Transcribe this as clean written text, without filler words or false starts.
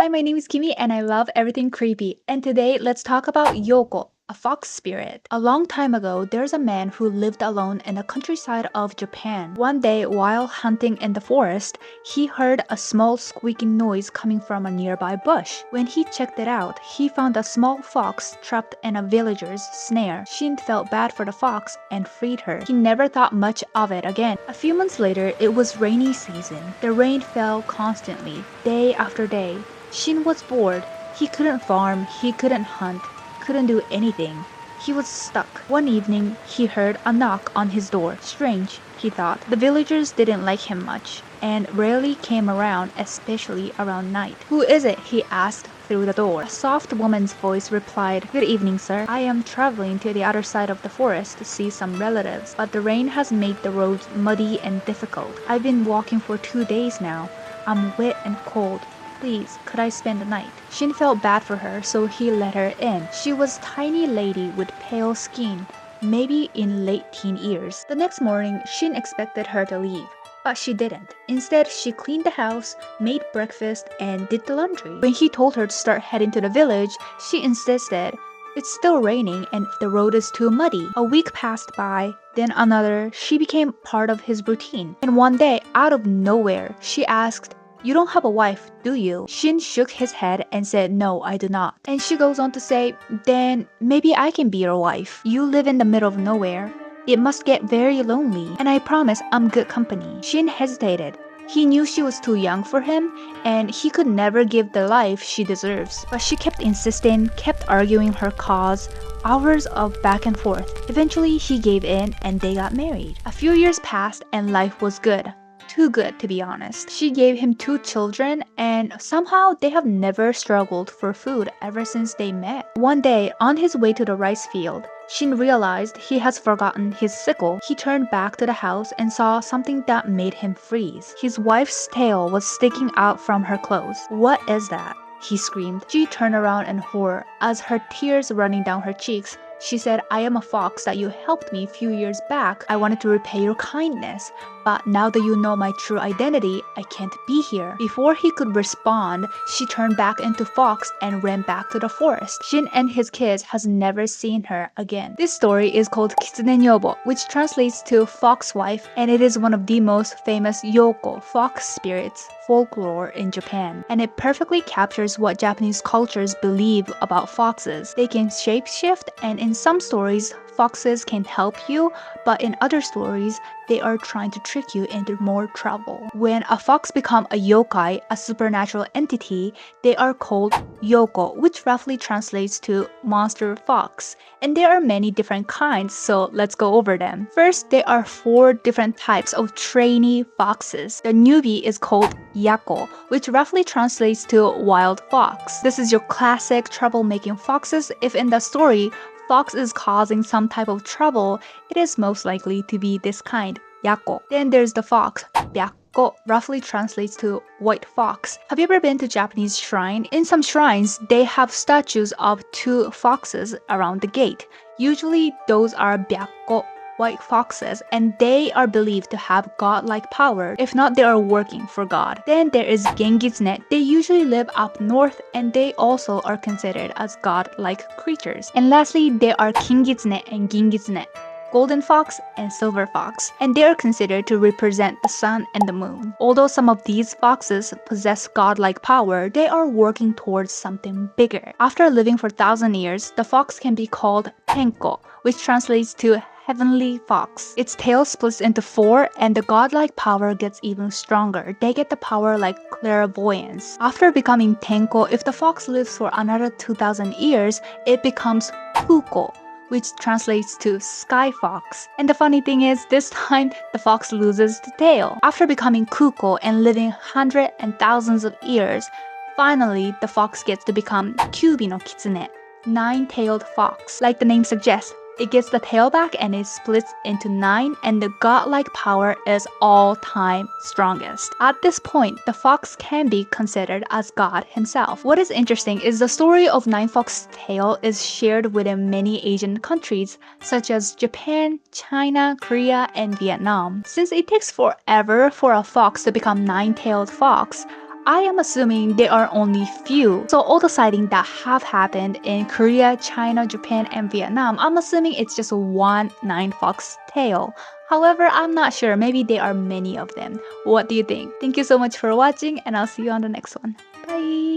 Hi, my name is Kimi and I love everything creepy. And today, let's talk about Youko, a fox spirit. A long time ago, there's a man who lived alone in the countryside of Japan. One day, while hunting in the forest, he heard a small squeaking noise coming from a nearby bush. When he checked it out, he found a small fox trapped in a villager's snare. Shin felt bad for the fox and freed her. He never thought much of it again. A few months later, it was rainy season. The rain fell constantly, day after day. Shin was bored. He couldn't farm, he couldn't hunt, couldn't do anything. He was stuck. One evening, he heard a knock on his door. Strange, he thought. The villagers didn't like him much and rarely came around, especially around night. Who is it? He asked through the door. A soft woman's voice replied, "Good evening, sir. I am traveling to the other side of the forest to see some relatives, but the rain has made the roads muddy and difficult. I've been walking for 2 days now. I'm wet and cold. Please, could I spend the night?" Shin felt bad for her, so he let her in. She was a tiny lady with pale skin, maybe in late teen years. The next morning, Shin expected her to leave, but she didn't. Instead, she cleaned the house, made breakfast, and did the laundry. When he told her to start heading to the village, she insisted. It's still raining and the road is too muddy. A week passed by, then another. She became part of his routine. And one day, out of nowhere, she asked, "You don't have a wife, do you?" Shin shook his head and said, "No, I do not." And she goes on to say, "Then maybe I can be your wife. You live in the middle of nowhere. It must get very lonely, and I promise I'm good company." Shin hesitated. He knew she was too young for him, and he could never give the life she deserves. But she kept insisting, kept arguing her cause, hours of back and forth. Eventually, he gave in and they got married. A few years passed and life was good. Too good, to be honest. She gave him 2 children, and somehow they have never struggled for food ever since they met. One day, on his way to the rice field, Shin realized he has forgotten his sickle. He turned back to the house and saw something that made him freeze. His wife's tail was sticking out from her clothes. "What is that?" he screamed. She turned around in horror. As her tears running down her cheeks, she said, "I am a fox that you helped me a few years back. I wanted to repay your kindness. But now that you know my true identity, I can't be here." Before he could respond, she turned back into fox and ran back to the forest. Shin and his kids has never seen her again. This story is called Kitsune Nyobo, which translates to fox wife, and it is one of the most famous Youko, fox spirits, folklore in Japan. And it perfectly captures what Japanese cultures believe about foxes. They can shapeshift, and in some stories, foxes can help you, but in other stories, they are trying to trick you into more trouble. When a fox becomes a yokai, a supernatural entity, they are called Youko, which roughly translates to monster fox. And there are many different kinds, so let's go over them. First, there are 4 different types of trainee foxes. The newbie is called Yako, which roughly translates to wild fox. This is your classic troublemaking foxes. If in the story, fox is causing some type of trouble, it is most likely to be this kind, Yako. Then there's the fox, Byakko, roughly translates to white fox. Have you ever been to Japanese shrine? In some shrines, they have statues of 2 foxes around the gate. Usually, those are Byakko, white foxes, and they are believed to have godlike power. If not, they are working for God. Then there is Gengitsune. They usually live up north, and they also are considered as godlike creatures. And lastly, there are Kingitsune and Gingitsune, golden fox and silver fox, and they are considered to represent the sun and the moon. Although some of these foxes possess godlike power, they are working towards something bigger. After living for 1,000 years, the fox can be called Tenko, which translates to heavenly fox. Its tail splits into 4 and the godlike power gets even stronger. They get the power like clairvoyance. After becoming Tenko, if the fox lives for another 2,000 years, it becomes Kuko, which translates to sky fox. And the funny thing is, this time the fox loses the tail. After becoming Kuko and living hundreds and thousands of years, finally the fox gets to become Kyubi no Kitsune, 9-tailed fox. Like the name suggests, it gets the tail back and it splits into 9, and the godlike power is all-time strongest. At this point, the fox can be considered as God himself. What is interesting is the story of 9-fox tale is shared within many Asian countries such as Japan, China, Korea, and Vietnam. Since it takes forever for a fox to become 9-tailed fox, I am assuming there are only few. So all the sightings that have happened in Korea, China, Japan, and Vietnam, I'm assuming it's just one nine-fox tail. However, I'm not sure. Maybe there are many of them. What do you think? Thank you so much for watching, and I'll see you on the next one. Bye!